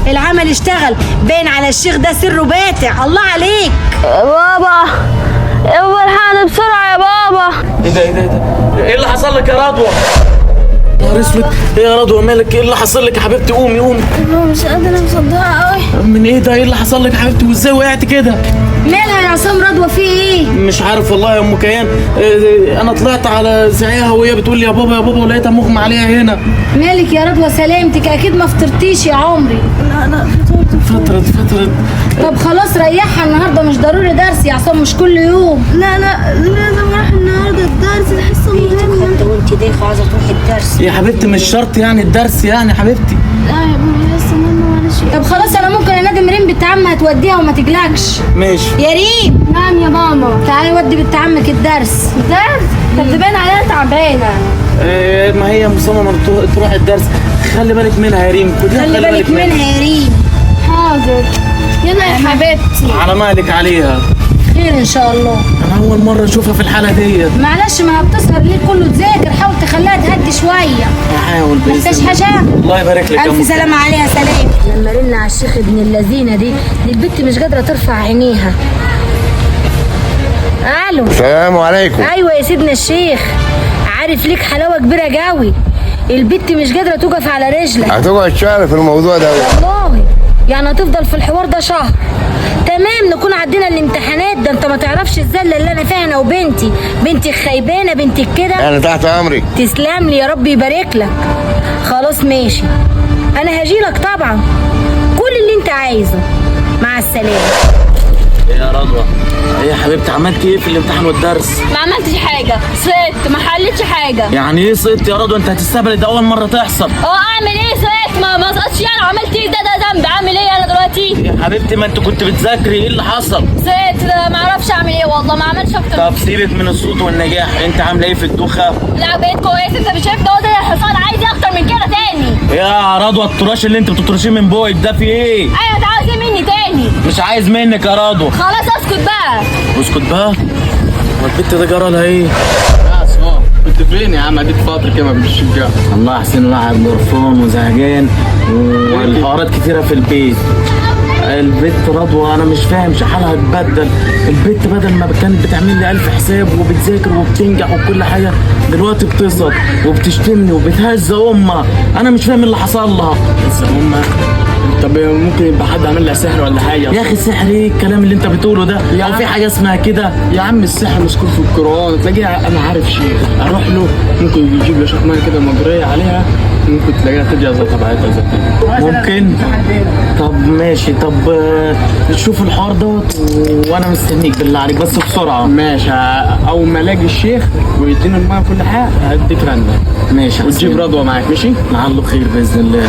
العمل اشتغل، باين على الشيخ ده سره باتع. الله عليك بابا، الحقني بسرعة يا بابا. ايه اللي حصل لك يا رضوى؟ نهار اسود، ايه يا رضوى مالك؟ ايه اللي حصل لك يا حبيبتي؟ قومي بابا مش قادرة مصدقة قوي. من ايه ده؟ ايه اللي حصل لك يا حبيبتي وازاي وقعت كده؟ مالها يا عصام رضوى؟ في ايه؟ مش عارف والله يا ام كيان. انا طلعت على زعيها وهي بتقول لي يا بابا يا بابا، ولقيتها مغمى عليها هنا. مالك يا رضوى؟ سلامتك، اكيد ما فطرتيش يا عمري. لا فترة طب خلاص ريحها، النهارده مش ضروري درس يا عصام، مش كل يوم. لا لازم اروح النهارده الدرس، الحصة مهمة. حتى وانت دايخه عايزه تروحي الدرس يا حبيبتي مش شرط يعني الدرس يعني يا حبيبتي. لا يا بابا لسه مهمة معلش. طب خلاص انا ممكن انادي ريم بنت عمها هتوديها وما تقلقش. ماشي يا ريم. نعم يا ماما. تعالي ودي بنت عمك الدرس. درس؟ طب دي باين عليها تعبانة. ما هي مصممة تروح الدرس. خلي بالك منها يا ريم، خلي بالك منها يا ريم. حاضر. يلا يا حبيبتي. على مالك عليها. خير ان شاء الله. انا اول مرة اشوفها في الحالة ديت. معلش، ما هي بتسهر ليه كله تذاكر، حاول تخليها تهدي شويه. هحاول باذن محتاج الله. حاجه؟ الله يبارك لك يا الف أم. سلامه عليها. سلام. لما رن على الشيخ ابن اللذينه دي البت مش قادره ترفع عينيها. الو. السلام عليكم. ايوه يا سيدنا الشيخ، عارف ليك حلاوه كبيره قوي. البت مش قادره توقف على رجلها. هتقعد شهر في الموضوع ده. والله يعني هتفضل في الحوار ده شهر. تمام، نكون عدينا الامتحانات. ده انت ما تعرفش الزله اللي انا فيها انا وبنتي. بنتي خيبانه، بنتك كده. انا تحت امرك. تسلم لي، يا رب يبارك لك. خلاص ماشي، انا هجيلك طبعا، كل اللي انت عايزه. مع السلامه. ايه يا رضوى؟ ايه يا حبيبتي عملتي ايه في الامتحان والدرس؟ ما عملتش حاجة، سقطت، ما حلتش حاجة. يعني ايه سقطت يا رضوى؟ انت هتستقبل ده اول مرة تحصل. اعمل ايه؟ سقطت، ما سقطتش يعني. عملت ايه؟ ده ذنب. اعمل ايه انا دلوقتي؟ يا حبيبتي ما انت كنت بتذاكري، ايه اللي حصل؟ سقطت، ما اعرفش اعمل ايه والله، ما عملتش اكتر. طب سيبك من الصوت والنجاح، انت عامله ايه في الدوخة؟ لا بقيت كويس. انت مش شايف ده زي الحصان؟ عايز ايه اكتر من كده تاني؟ يا رضوى التراش اللي انت بتطرشيه من بوقك ده في ايه؟ ايوه، انت عايز ايه مني تاني؟ مش عايز منك يا رضوى. خلاص اسكت بقى. اسكت بقى. هو البت ده جرى لها ايه؟ يا عصام كنت فين يا عم؟ اديك فترة كده ما بتشجع. الله يحسن، الواحد مرفوم وزهقان والحوارات كتيرة في البيت. البت رضوى انا مش فاهم حالها اتبدل. البت بدل ما كانت بتعمل لي 1000 حساب وبتذاكر وبتنجح وكل حاجه، دلوقتي بتصل وبتشتمني وبتهز امها. انا مش فاهم اللي حصل لها. بس هم طب ممكن يبقى حد عمل لها سحر ولا حاجة؟ يا اخي السحر ايه الكلام اللي انت بتقوله ده؟ يا او في عم. حاجه اسمها كده؟ يا عم السحر مذكور في القرآن، تلاقيها أنا عارف شيخ أروح له ممكن يجيب لي شوية مية كده مجرية عليها، ممكن تلاقيها ترجع زي طبيعتها زي ممكن. طب ماشي. طب شوف الحوار دوت وانا مستنيك بالله عليك بس بسرعه. ماشي. أول ما ألاقي الشيخ ويدينا المية كل حاجة هديك رنة. ماشي. وتجيب رضوى معاك. ماشي؟ لعله خير باذن الله.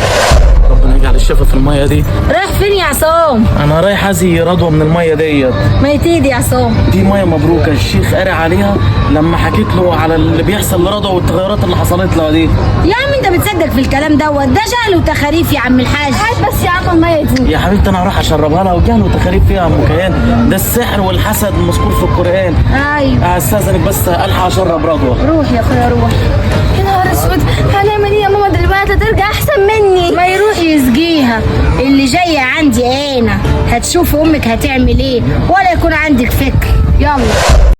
ربنا يجعل الشفا في الميه دي. رايح فين يا عصام؟ انا رايح ازي رضوى من الميه ديت. ميت ايدي يا عصام. دي ميه مبروكه، الشيخ قاري عليها لما حكيت له على اللي بيحصل لرضوى والتغيرات اللي حصلت لها دي. يا عم انت بتصدق في الكلام دوت؟ ده جهل وتخاريف يا عم الحاج. بس يا عم المية دي. يا حبيبتي انا هروح اشربها لها وجهل وتخاريف فيها يا ام كيان. ده السحر والحسد مذكور في القران. ايوه. استاذنك بس الحق اشرب رضوى. روح يا اخويا روح. يا نهار اسود، هنعمل ايه يا ماما دلوقتي؟ هترجع احسن مني. ما يروح يسقيها. اللي جايه عندي انا، هتشوف امك هتعمل ايه ولا يكون عندك فكر. يلا.